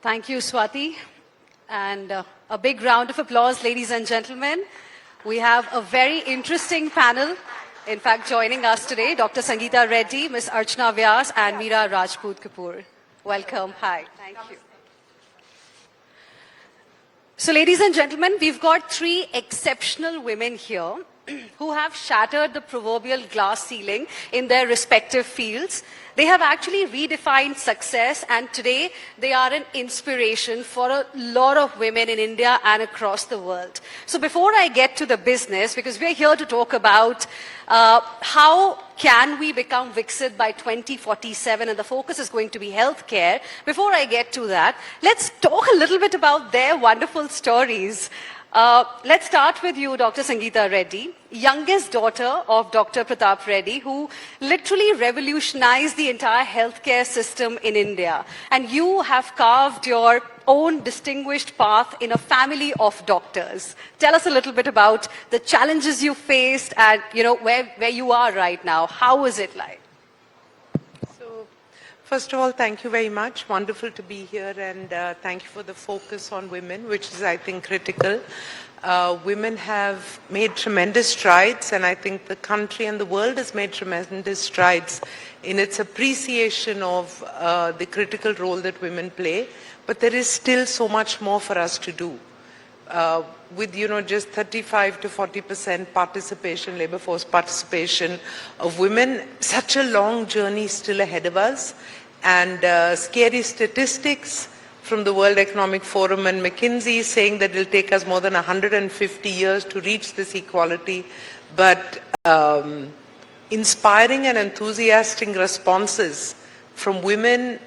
Thank you, Swati. And a big round of applause, ladies and gentlemen. We have a very interesting panel. In fact, joining us today, Dr. Sangita Reddy, Ms. Archna Vyas, and Meera Rajput Kapur. Welcome. Hi. Thank you. So, ladies and gentlemen, we've got three exceptional women here who have shattered the proverbial glass ceiling in their respective fields. They have actually redefined success, and today they are an inspiration for a lot of women in India and across the world. So before I get to the business, because we're here to talk about how can we become Viksit by 2047, and the focus is going to be healthcare. Before I get to that, let's talk a little bit about their wonderful stories. Let's start with you, Dr. Sangita Reddy, youngest daughter of Dr. Pratap Reddy, who literally revolutionized the entire healthcare system in India. And you have carved your own distinguished path in a family of doctors. Tell us a little bit about the challenges you faced and where you are right now. How is it like? First of all, thank you very much. Wonderful to be here, and thank you for the focus on women, which is, I think, critical. Women have made tremendous strides, and I think the country and the world has made tremendous strides in its appreciation of the critical role that women play. But there is still so much more for us to do. With just 35 to 40% participation, labor force participation of women, such a long journey still ahead of us, and scary statistics from the World Economic Forum and McKinsey saying that it will take us more than 150 years to reach this equality, but inspiring and enthusiastic responses from women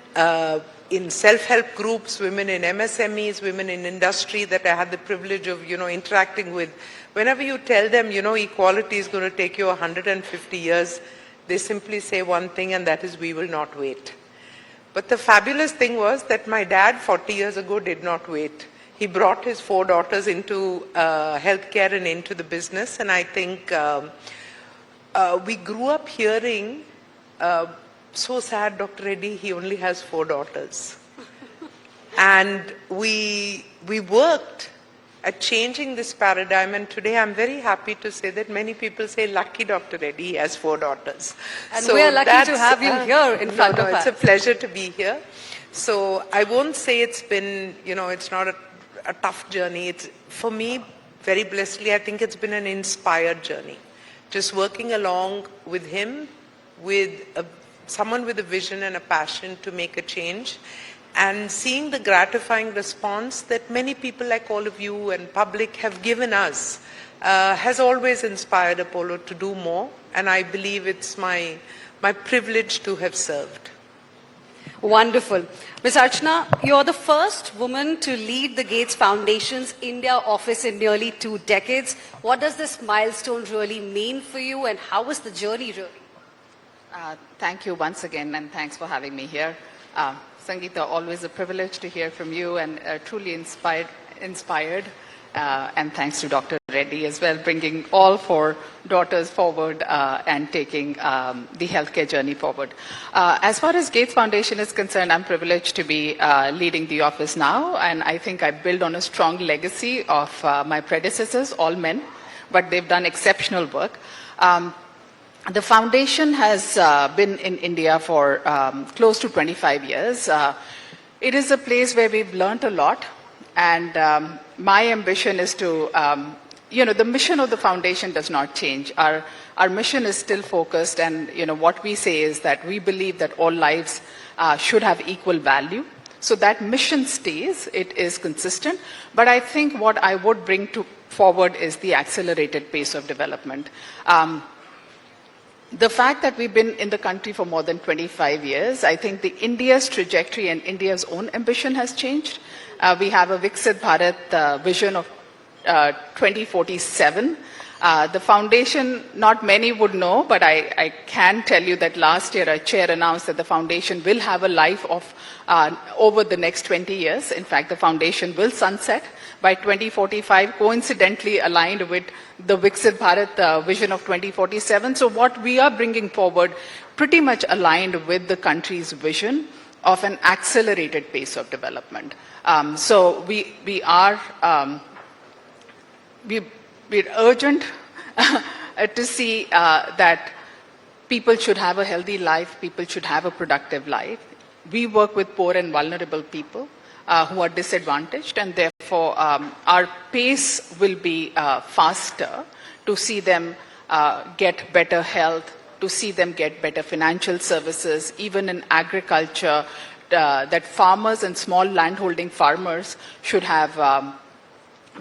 in self-help groups, women in MSMEs, women in industry that I had the privilege of, interacting with. Whenever you tell them, equality is going to take you 150 years, they simply say one thing, and that is, we will not wait. But the fabulous thing was that my dad 40 years ago did not wait. He brought his 4 daughters into healthcare and into the business, and I think we grew up hearing, so sad, Dr. Reddy, he only has 4 daughters. And we worked at changing this paradigm, and today I'm very happy to say that many people say, lucky Dr. Reddy, he has 4 daughters. And so we're lucky to have you here in front of us. It's a pleasure to be here. So I won't say it's been, it's not a tough journey. It's, for me, very blessedly, I think it's been an inspired journey. Just working along with him, with someone with a vision and a passion to make a change, and seeing the gratifying response that many people like all of you and public have given us has always inspired Apollo to do more, and I believe it's my privilege to have served. Wonderful. Ms. Archana, you're the first woman to lead the Gates Foundation's India office in nearly 2 decades. What does this milestone really mean for you, and how was the journey really? Thank you once again, and thanks for having me here. Sangeeta, always a privilege to hear from you, and truly inspired, and thanks to Dr. Reddy as well, bringing all 4 daughters forward and taking the healthcare journey forward. As far as Gates Foundation is concerned, I'm privileged to be leading the office now, and I think I build on a strong legacy of my predecessors, all men, but they've done exceptional work. The foundation has been in India for close to 25 years. It is a place where we've learned a lot, and my ambition is to, the mission of the foundation does not change. Our mission is still focused, and what we say is that we believe that all lives should have equal value. So that mission stays, it is consistent, but I think what I would bring forward is the accelerated pace of development. The fact that we've been in the country for more than 25 years, I think India's trajectory and India's own ambition has changed. We have a Viksit Bharat vision of 2047. The foundation, not many would know, but I can tell you that last year our chair announced that the foundation will have a life of over the next 20 years. In fact, the foundation will sunset by 2045, coincidentally aligned with the Viksit Bharat vision of 2047. So what we are bringing forward pretty much aligned with the country's vision of an accelerated pace of development. So we are we're urgent to see that people should have a healthy life, people should have a productive life. We work with poor and vulnerable people who are disadvantaged, and therefore our pace will be faster to see them get better health, to see them get better financial services, even in agriculture, that farmers and small landholding farmers should have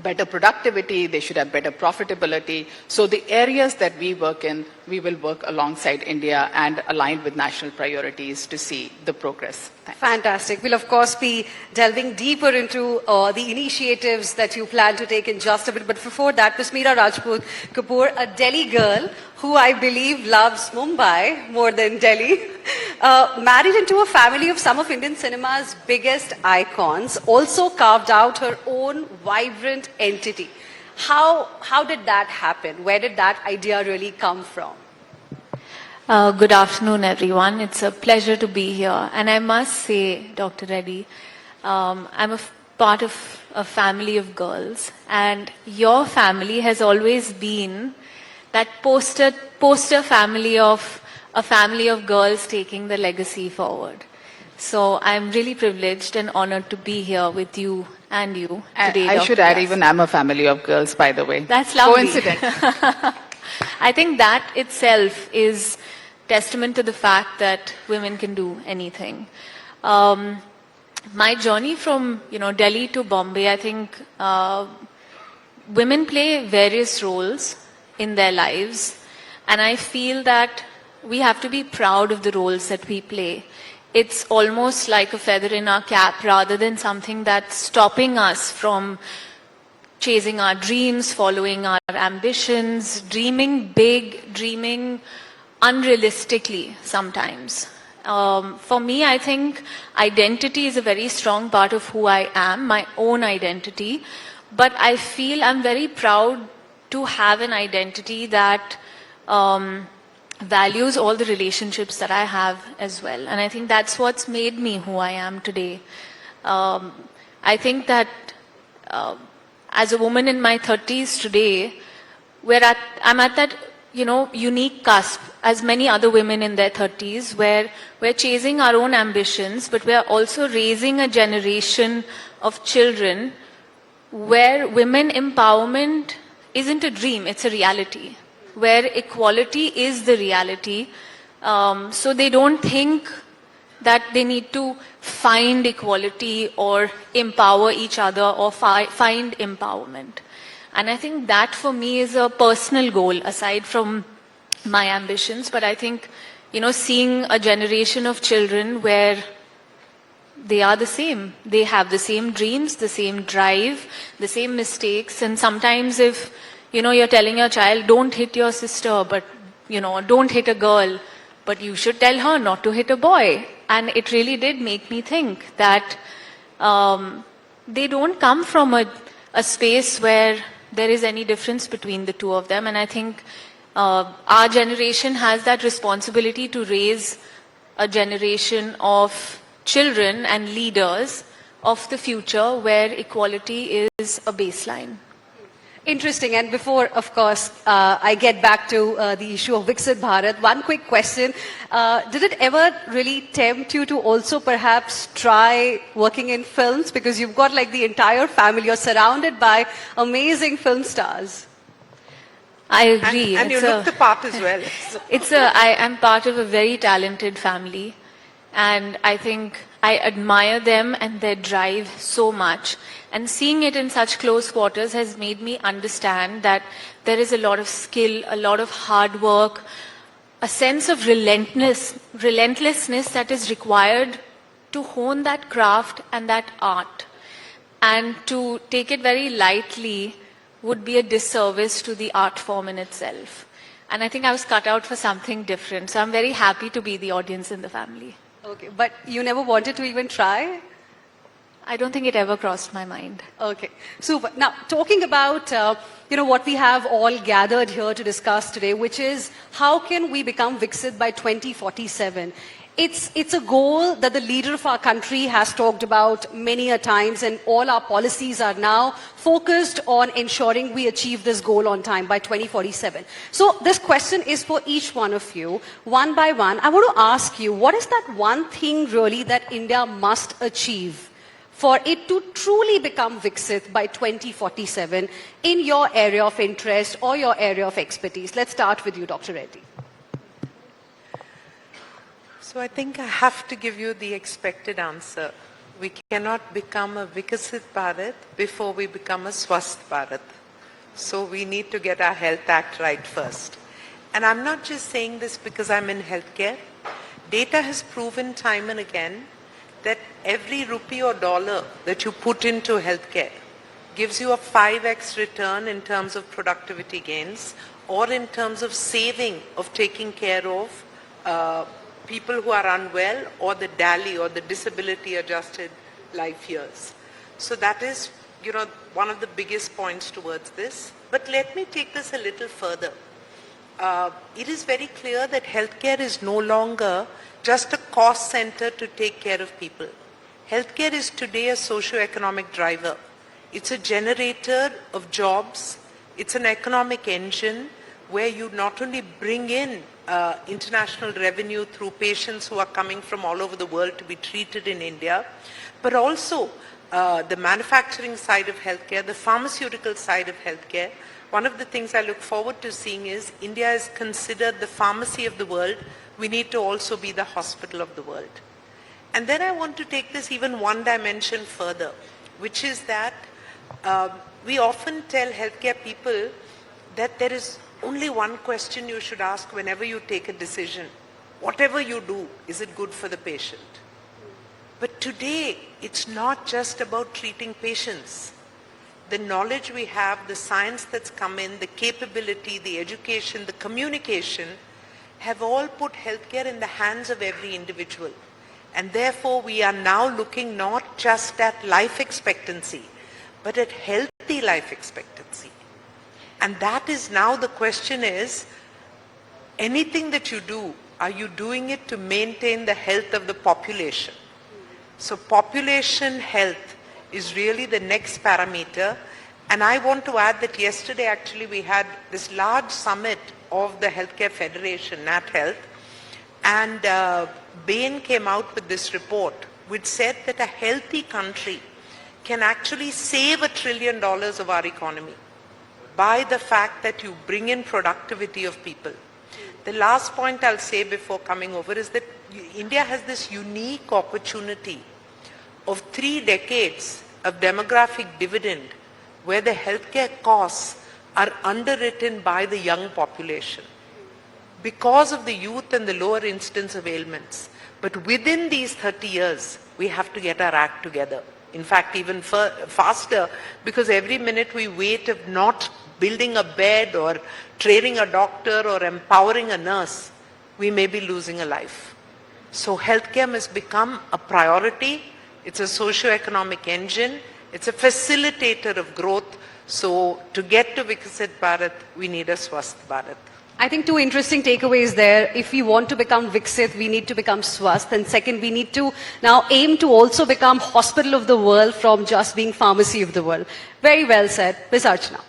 better productivity, they should have better profitability. So the areas that we work in, we will work alongside India and aligned with national priorities to see the progress. Thanks. Fantastic. We'll of course be delving deeper into the initiatives that you plan to take in just a bit. But before that, Ms. Mira Rajput Kapur, a Delhi girl who I believe loves Mumbai more than Delhi, married into a family of some of Indian cinema's biggest icons, also carved out her own vibrant entity. How did that happen? Where did that idea really come from? Good afternoon, everyone. It's a pleasure to be here. And I must say, Dr. Reddy, I'm part of a family of girls. And your family has always been that poster family of a family of girls taking the legacy forward. So I'm really privileged and honored to be here with you and you today. I should add, even I'm a family of girls, by the way. That's lovely. Coincidence. I think that itself is testament to the fact that women can do anything. My journey from Delhi to Bombay, I think women play various roles in their lives, and I feel that we have to be proud of the roles that we play. It's almost like a feather in our cap rather than something that's stopping us from chasing our dreams, following our ambitions, dreaming big, dreaming unrealistically sometimes. For me, I think identity is a very strong part of who I am, my own identity. But I feel I'm very proud to have an identity that values all the relationships that I have as well. And I think that's what's made me who I am today. I think that as a woman in my 30s today, I'm at that unique cusp, as many other women in their 30s, where we're chasing our own ambitions, but we're also raising a generation of children where women empowerment isn't a dream, it's a reality, where equality is the reality. So they don't think that they need to find equality or empower each other or find empowerment. And I think that for me is a personal goal aside from my ambitions. But I think, seeing a generation of children where they are the same. They have the same dreams, the same drive, the same mistakes. And sometimes if, you're telling your child, don't hit your sister, but, don't hit a girl, but you should tell her not to hit a boy. And it really did make me think that they don't come from a space where there is any difference between the two of them. And I think our generation has that responsibility to raise a generation of children and leaders of the future where equality is a baseline. Interesting. And before, of course, I get back to the issue of Viksit Bharat, one quick question. Did it ever really tempt you to also perhaps try working in films? Because you've got like the entire family, you're surrounded by amazing film stars. I agree. And you look the part as well. I am part of a very talented family. And I think I admire them and their drive so much. And seeing it in such close quarters has made me understand that there is a lot of skill, a lot of hard work, a sense of relentlessness that is required to hone that craft and that art. And to take it very lightly would be a disservice to the art form in itself. And I think I was cut out for something different. So I'm very happy to be the audience in the family. Okay, but you never wanted to even try? I don't think it ever crossed my mind. Okay, super. Now, talking about, what we have all gathered here to discuss today, which is how can we become Viksit by 2047? It's a goal that the leader of our country has talked about many a times, and all our policies are now focused on ensuring we achieve this goal on time by 2047. So this question is for each one of you, one by one. I want to ask you, what is that one thing really that India must achieve for it to truly become Viksit by 2047 in your area of interest or your area of expertise? Let's start with you, Dr. Reddy. So I think I have to give you the expected answer. We cannot become a Viksit Bharat before we become a Swasth Bharat. So we need to get our Health Act right first. And I'm not just saying this because I'm in healthcare. Data has proven time and again that every rupee or dollar that you put into healthcare gives you a 5x return in terms of productivity gains or in terms of saving of taking care of people who are unwell or the DALY or the disability adjusted life years. So that is, one of the biggest points towards this. But let me take this a little further. It is very clear that healthcare is no longer just a cost center to take care of people. Healthcare is today a socio-economic driver. It's a generator of jobs. It's an economic engine where you not only bring in international revenue through patients who are coming from all over the world to be treated in India, but also the manufacturing side of healthcare, the pharmaceutical side of healthcare. One of the things I look forward to seeing is India is considered the pharmacy of the world. We need to also be the hospital of the world. And then I want to take this even one dimension further, which is that we often tell healthcare people that there is only one question you should ask whenever you take a decision. Whatever you do, is it good for the patient? But today, it's not just about treating patients. The knowledge we have, the science that's come in, the capability, the education, the communication, have all put healthcare in the hands of every individual. And therefore, we are now looking not just at life expectancy, but at healthy life expectancy. And that is now the question is, anything that you do, are you doing it to maintain the health of the population? So population health is really the next parameter. And I want to add that yesterday actually we had this large summit of the Healthcare Federation, Nat Health, and Bain came out with this report which said that a healthy country can actually save $1 trillion of our economy by the fact that you bring in productivity of people. The last point I'll say before coming over is that India has this unique opportunity of 3 decades of demographic dividend where the healthcare costs are underwritten by the young population because of the youth and the lower incidence of ailments. But within these 30 years, we have to get our act together. In fact, even faster, because every minute we wait of not building a bed or training a doctor or empowering a nurse, we may be losing a life. So healthcare must become a priority. It's a socio-economic engine. It's a facilitator of growth. So to get to Viksit Bharat, we need a Swasth Bharat. I think 2 interesting takeaways there. If we want to become Viksit, we need to become Swasth. And second, we need to now aim to also become hospital of the world from just being pharmacy of the world. Very well said. Ms. Archana.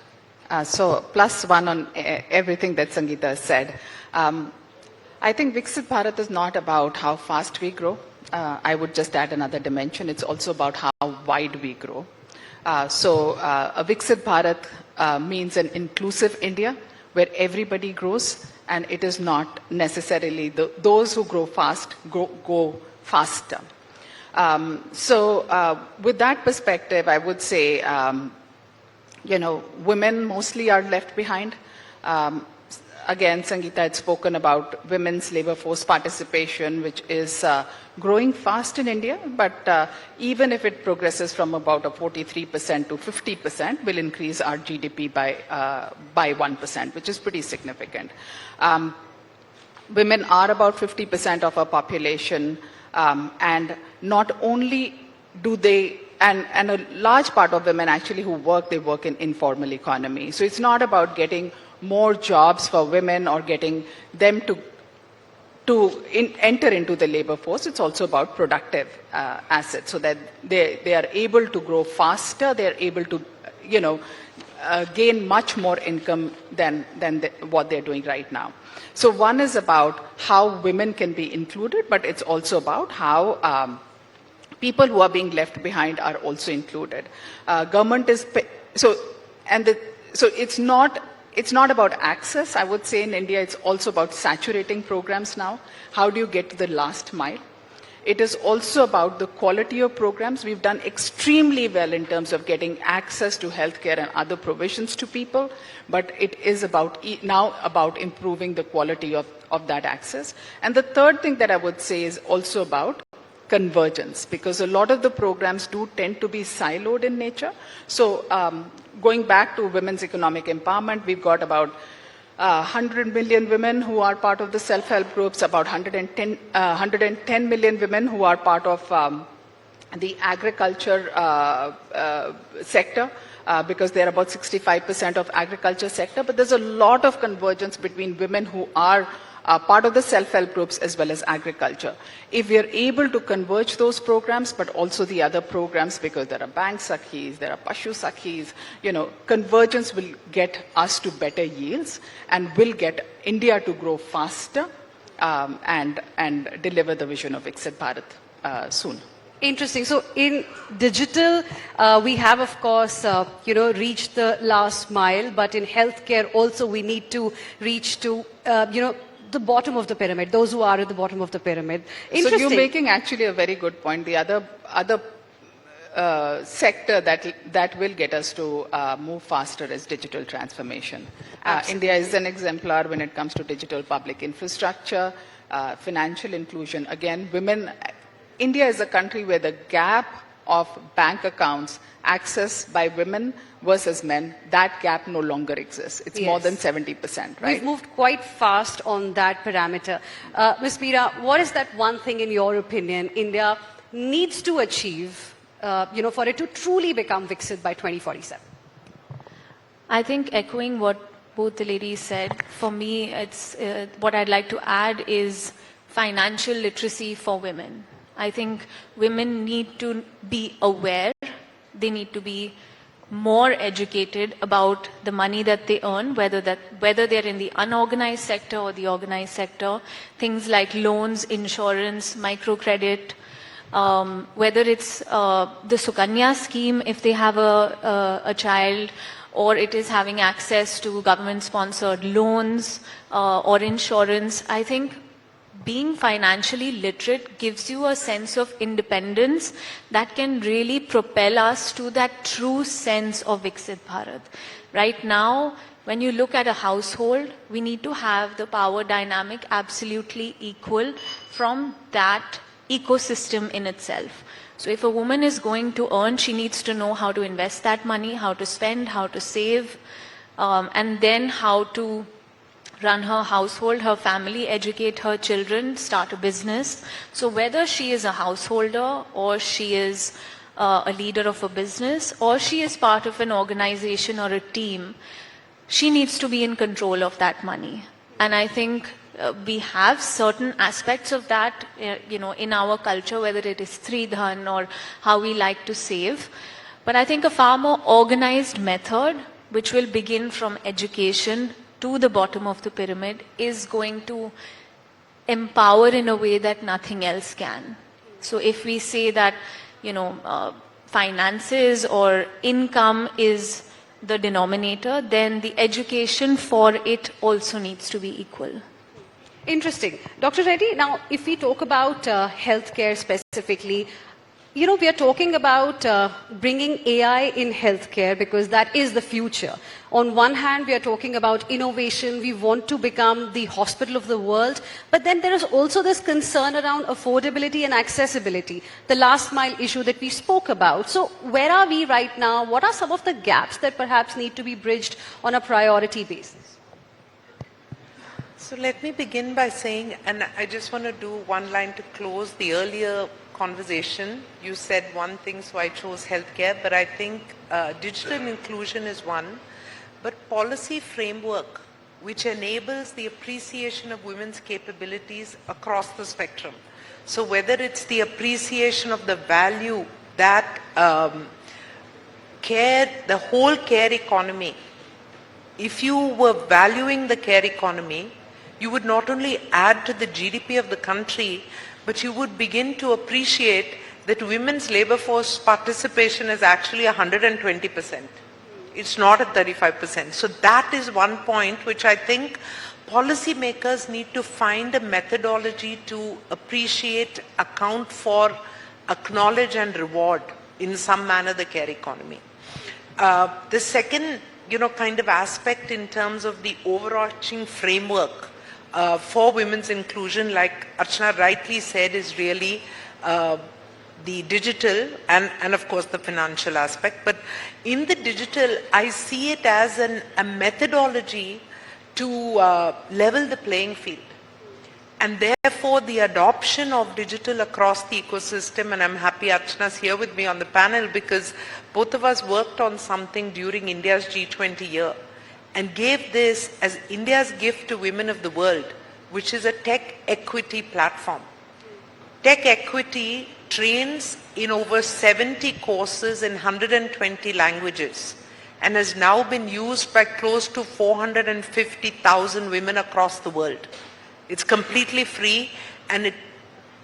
So +1 on everything that Sangeeta said. I think Viksit Bharat is not about how fast we grow. I would just add another dimension. It's also about how wide we grow. So a Viksit Bharat means an inclusive India where everybody grows, and it is not necessarily those who grow fast go faster. So with that perspective, I would say, women mostly are left behind. Again, Sangeeta had spoken about women's labor force participation, which is growing fast in India, but even if it progresses from about a 43% to 50%, will increase our GDP by 1%, which is pretty significant. Women are about 50% of our population, and not only do they, and a large part of women actually who work, they work in informal economy. So it's not about getting more jobs for women or getting them to enter into the labor force. It's also about productive assets, so that they are able to grow faster. They are able to, gain much more income than what they're doing right now. So one is about how women can be included, but it's also about how people who are being left behind are also included. Government is so it's not about access. I would say in India it's also about saturating programs now. How do you get to the last mile? It is also about the quality of programs. We've done extremely well in terms of getting access to healthcare and other provisions to people, but it is now about improving the quality of that access. And the third thing that I would say is also about convergence, because a lot of the programs do tend to be siloed in nature. So going back to women's economic empowerment, we've got about 100 million women who are part of the self-help groups, about 110 million women who are part of the agriculture sector, because they're about 65% of agriculture sector. But there's a lot of convergence between women who are part of the self-help groups as well as agriculture. If we are able to converge those programs, but also the other programs, because there are bank sakhis, there are pashu sakhis, convergence will get us to better yields and will get India to grow faster and deliver the vision of Viksit Bharat soon. Interesting. So in digital, we have, of course, reached the last mile, but in healthcare also we need to reach to, the bottom of the pyramid, those who are at the bottom of the pyramid. So you're making actually a very good point. The other sector that will get us to move faster is digital transformation. India is an exemplar when it comes to digital public infrastructure, financial inclusion. Again, India is a country where the gap of bank accounts accessed by women versus men, that gap no longer exists. It's more than 70%, right? We've moved quite fast on that parameter. Ms. Meera, what is that one thing in your opinion India needs to achieve, for it to truly become Viksit by 2047? I think echoing what both the ladies said, for me, it's what I'd like to add is financial literacy for women. I think women need to be aware, they need to be more educated about the money that they earn, whether they're in the unorganized sector or the organized sector. Things like loans, insurance, microcredit, whether it's the Sukanya scheme if they have a child, or it is having access to government-sponsored loans or insurance. I think being financially literate gives you a sense of independence that can really propel us to that true sense of Viksit Bharat. Right now, when you look at a household, we need to have the power dynamic absolutely equal from that ecosystem in itself. So if a woman is going to earn, she needs to know how to invest that money, how to spend, how to save, and then how to run her household, her family, educate her children, start a business. So whether she is a householder or she is a leader of a business or she is part of an organization or a team, she needs to be in control of that money. And I think we have certain aspects of that, in our culture, whether it is Tridhan or how we like to save. But I think a far more organized method, which will begin from education to the bottom of the pyramid, is going to empower in a way that nothing else can. So if we say that, finances or income is the denominator, then the education for it also needs to be equal. Interesting. Dr. Reddy, now if we talk about healthcare specifically, we are talking about bringing AI in healthcare because that is the future. On one hand, we are talking about innovation. We want to become the hospital of the world. But then there is also this concern around affordability and accessibility, the last mile issue that we spoke about. So where are we right now? What are some of the gaps that perhaps need to be bridged on a priority basis? So let me begin by saying, and I just want to do one line to close the earlier conversation. You said one thing, so I chose healthcare, but I think digital inclusion is one. But policy framework which enables the appreciation of women's capabilities across the spectrum. So whether it's the appreciation of the value that the whole care economy, if you were valuing the care economy, you would not only add to the GDP of the country, but you would begin to appreciate that women's labor force participation is actually 120%. It's not at 35%. So that is one point which I think policymakers need to find a methodology to appreciate, account for, acknowledge and reward in some manner the care economy. The second, kind of aspect in terms of the overarching framework for women's inclusion, like Archana rightly said, is really the digital and of course the financial aspect. But in the digital, I see it as a methodology to level the playing field. And therefore the adoption of digital across the ecosystem, and I'm happy Archana's here with me on the panel because both of us worked on something during India's G20 year and gave this as India's gift to women of the world, which is a tech equity platform. Tech equity trains in over 70 courses in 120 languages and has now been used by close to 450,000 women across the world. It's completely free and it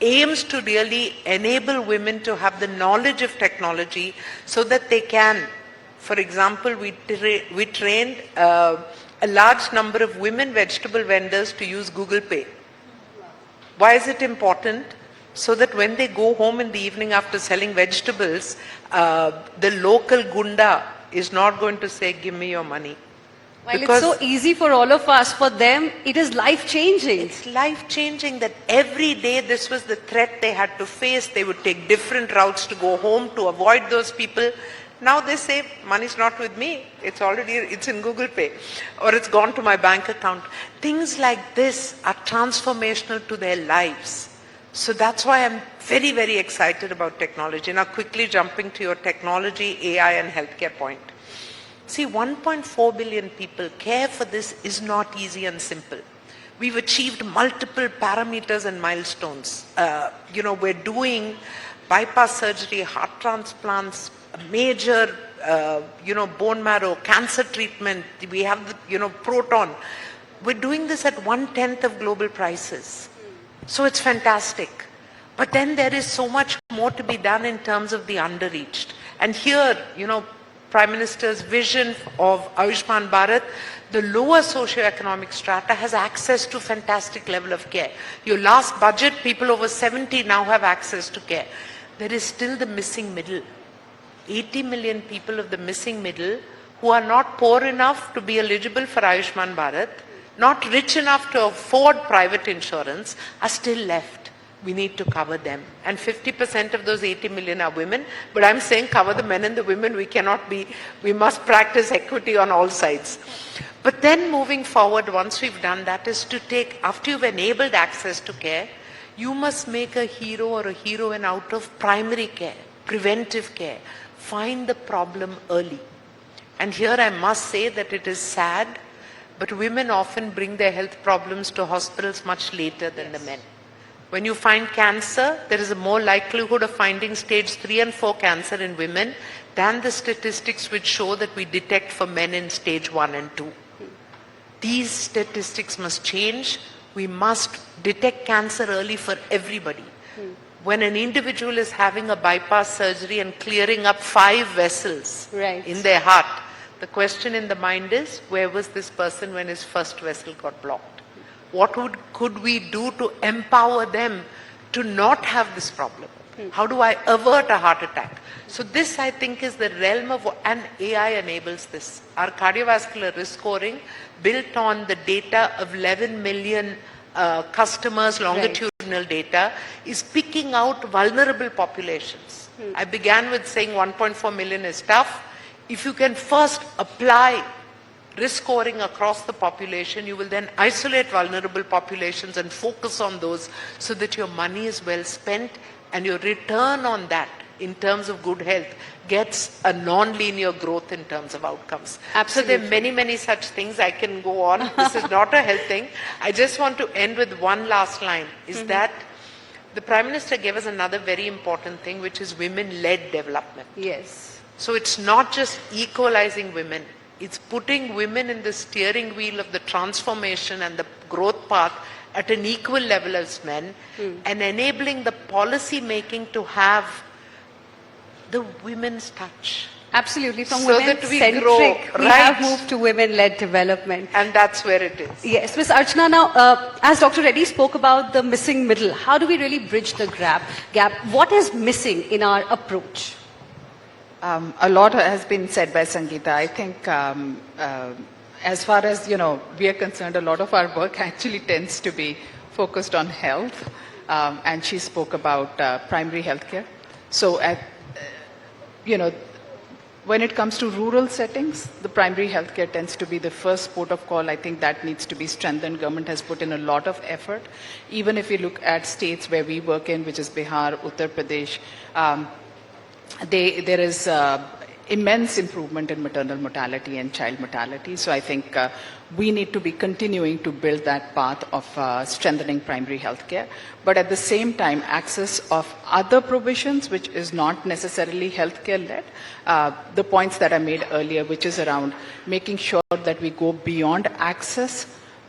aims to really enable women to have the knowledge of technology so that they can. For example, we trained a large number of women vegetable vendors to use Google Pay. Why is it important? So that when they go home in the evening after selling vegetables, the local gunda is not going to say, give me your money. While it's so easy for all of us, for them, it is life-changing. It's life-changing that every day this was the threat they had to face. They would take different routes to go home to avoid those people. Now they say, money's not with me. It's in Google Pay or it's gone to my bank account. Things like this are transformational to their lives. So that's why I'm very, very excited about technology. Now quickly jumping to your technology, AI and healthcare point. See, 1.4 billion people, care for this is not easy and simple. We've achieved multiple parameters and milestones. We're doing bypass surgery, heart transplants, major, bone marrow, cancer treatment. We have the, proton. We're doing this at 1/10 of global prices. So it's fantastic. But then there is so much more to be done in terms of the underreached. And here, Prime Minister's vision of Ayushman Bharat, the lower socio-economic strata has access to fantastic level of care. Your last budget, people over 70 now have access to care. There is still the missing middle. 80 million people of the missing middle who are not poor enough to be eligible for Ayushman Bharat, not rich enough to afford private insurance, are still left. We need to cover them. And 50% of those 80 million are women. But I'm saying cover the men and the women. We must practice equity on all sides. But then moving forward, once we've done that, is to take, after you've enabled access to care, you must make a hero or a heroine out of primary care, preventive care. Find the problem early. And here I must say that it is sad, but women often bring their health problems to hospitals much later than the men. When you find cancer, there is a more likelihood of finding stage 3 and 4 cancer in women than the statistics which show that we detect for men in stage 1 and 2. These statistics must change. We must detect cancer early for everybody. When an individual is having a bypass surgery and clearing up 5 vessels in their heart, the question in the mind is, where was this person when his first vessel got blocked? What could we do to empower them to not have this problem? How do I avert a heart attack? So this, I think, is the realm of, and AI enables this. Our cardiovascular risk scoring, built on the data of 11 million customers, longitudinal data, is picking out vulnerable populations. I began with saying 1.4 million is tough. If you can first apply risk scoring across the population, you will then isolate vulnerable populations and focus on those so that your money is well spent and your return on that in terms of good health gets a non-linear growth in terms of outcomes. Absolutely. So there are many, many such things. I can go on. This is not a health thing. I just want to end with one last line, is that the Prime Minister gave us another very important thing, which is women-led development. Yes. So it's not just equalizing women, it's putting women in the steering wheel of the transformation and the growth path at an equal level as men, and enabling the policy making to have the women's touch. Absolutely. From So that we women-centric, grow, we right. have moved to women-led development. And that's where it is. Yes, Ms. Archana, now, as Dr. Reddy spoke about the missing middle, how do we really bridge the gap? What is missing in our approach? A lot has been said by Sangeeta. I think as far as, we are concerned, a lot of our work actually tends to be focused on health. And she spoke about primary healthcare. So, when it comes to rural settings, the primary healthcare tends to be the first port of call. I think that needs to be strengthened. Government has put in a lot of effort. Even if you look at states where we work in, which is Bihar, Uttar Pradesh, there is immense improvement in maternal mortality and child mortality. So I think we need to be continuing to build that path of strengthening primary healthcare. But at the same time, access of other provisions, which is not necessarily healthcare-led, the points that I made earlier, which is around making sure that we go beyond access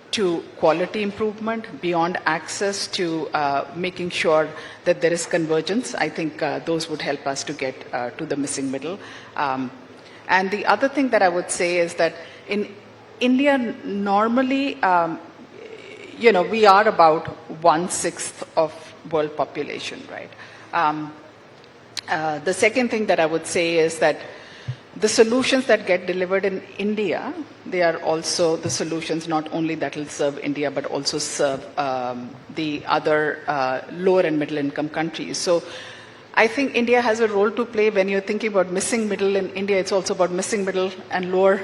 to quality improvement, beyond access to making sure that there is convergence. I think those would help us to get to the missing middle. And the other thing that I would say is that in India, normally, we are about 1/6 of world population, right? The second thing that I would say is that the solutions that get delivered in India, they are also the solutions not only that will serve India, but also serve the other lower and middle income countries. So I think India has a role to play. When you're thinking about missing middle in India, it's also about missing middle and lower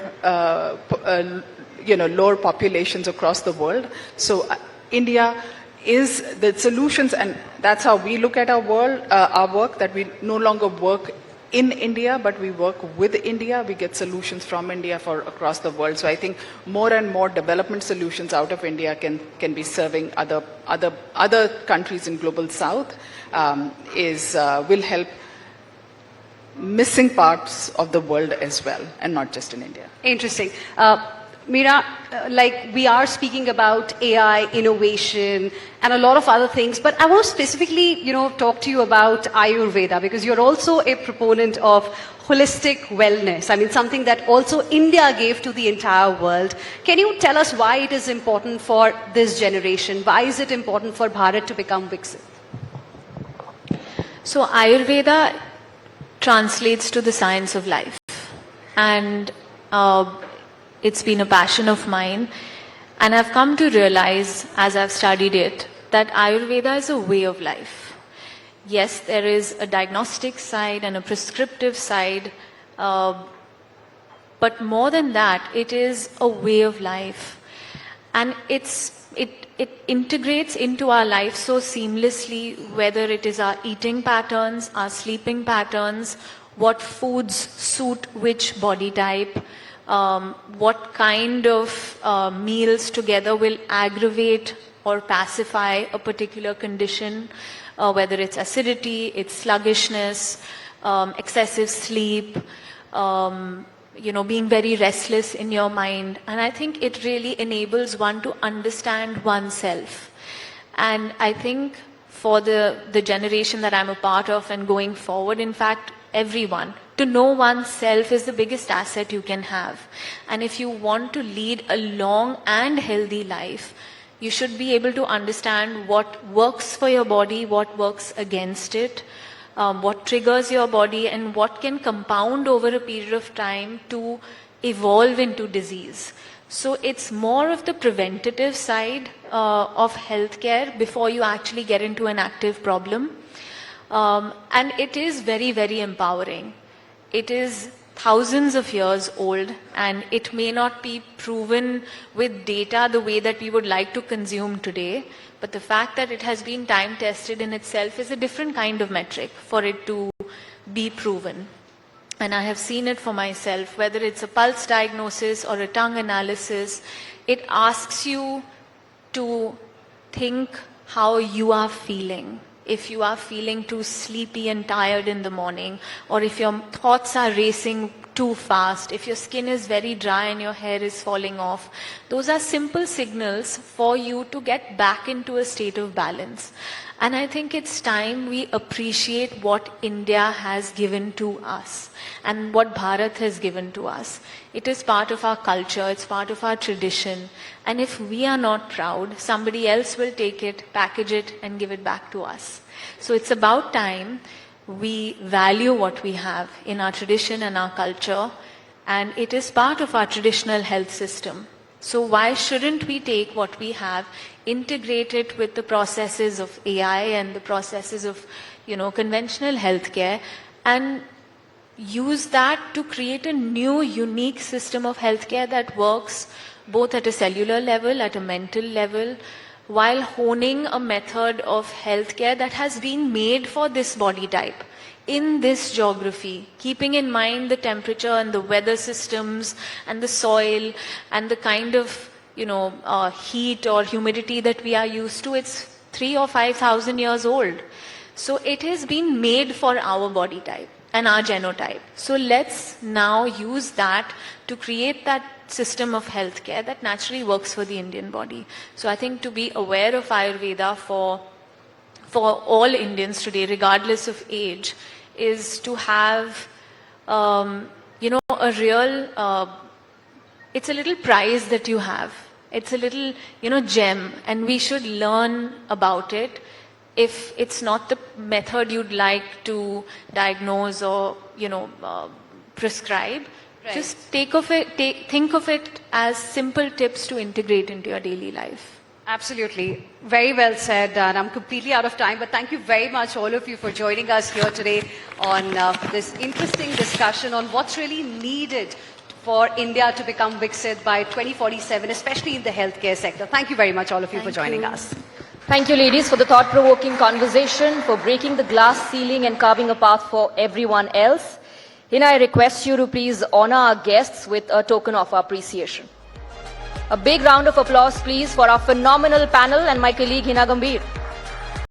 populations across the world. So India is the solutions, and that's how we look at our work, that we no longer work in India, but we work with India. We get solutions from India for across the world. So I think more and more development solutions out of India can be serving other countries in global South. Will help missing parts of the world as well, and not just in India. Interesting. Meera, we are speaking about AI, innovation, and a lot of other things, but I want to specifically, talk to you about Ayurveda, because you're also a proponent of holistic wellness. I mean, something that also India gave to the entire world. Can you tell us why it is important for this generation? Why is it important for Bharat to become Viksit? So Ayurveda translates to the science of life, and it's been a passion of mine, and I've come to realize as I've studied it that Ayurveda is a way of life. Yes, there is a diagnostic side and a prescriptive side, but more than that, it is a way of life, and it integrates into our life so seamlessly, whether it is our eating patterns, our sleeping patterns, what foods suit which body type, what kind of meals together will aggravate or pacify a particular condition, whether it's acidity, it's sluggishness, excessive sleep, being very restless in your mind. And I think it really enables one to understand oneself. And I think for the generation that I'm a part of and going forward, in fact, everyone, to know oneself is the biggest asset you can have. And if you want to lead a long and healthy life, you should be able to understand what works for your body, what works against it, what triggers your body, and what can compound over a period of time to evolve into disease. So it's more of the preventative side of healthcare before you actually get into an active problem. And it is very, very empowering. It is thousands of years old, and it may not be proven with data the way that we would like to consume today, but the fact that it has been time tested in itself is a different kind of metric for it to be proven. And I have seen it for myself, whether it's a pulse diagnosis or a tongue analysis, it asks you to think how you are feeling. If you are feeling too sleepy and tired in the morning, or if your thoughts are racing too fast, if your skin is very dry and your hair is falling off, those are simple signals for you to get back into a state of balance. And I think it's time we appreciate what India has given to us and what Bharat has given to us. It is part of our culture, it's part of our tradition. And if we are not proud, somebody else will take it, package it, and give it back to us. So it's about time we value what we have in our tradition and our culture, and it is part of our traditional health system. So why shouldn't we take what we have, integrate it with the processes of AI and the processes of, conventional healthcare, and use that to create a new, unique system of healthcare that works both at a cellular level, at a mental level, while honing a method of healthcare that has been made for this body type, in this geography, keeping in mind the temperature and the weather systems and the soil and the kind of, heat or humidity that we are used to. It's 3,000 or 5,000 years old. So it has been made for our body type and our genotype. So let's now use that to create that system of healthcare that naturally works for the Indian body. So I think to be aware of Ayurveda for all Indians today, regardless of age, is to have, a real, it's a little prize that you have. It's a little, gem, and we should learn about it. If it's not the method you'd like to diagnose or, prescribe, Right. just think of it as simple tips to integrate into your daily life. Absolutely. Very well said. And I'm completely out of time, but thank you very much, all of you, for joining us here today on this interesting discussion on what's really needed for India to become Viksit by 2047, especially in the healthcare sector. Thank you very much, all of you, for joining us. Thank you, ladies, for the thought-provoking conversation, for breaking the glass ceiling and carving a path for everyone else. Hina, I request you to please honor our guests with a token of appreciation. A big round of applause, please, for our phenomenal panel and my colleague, Hina Gambhir.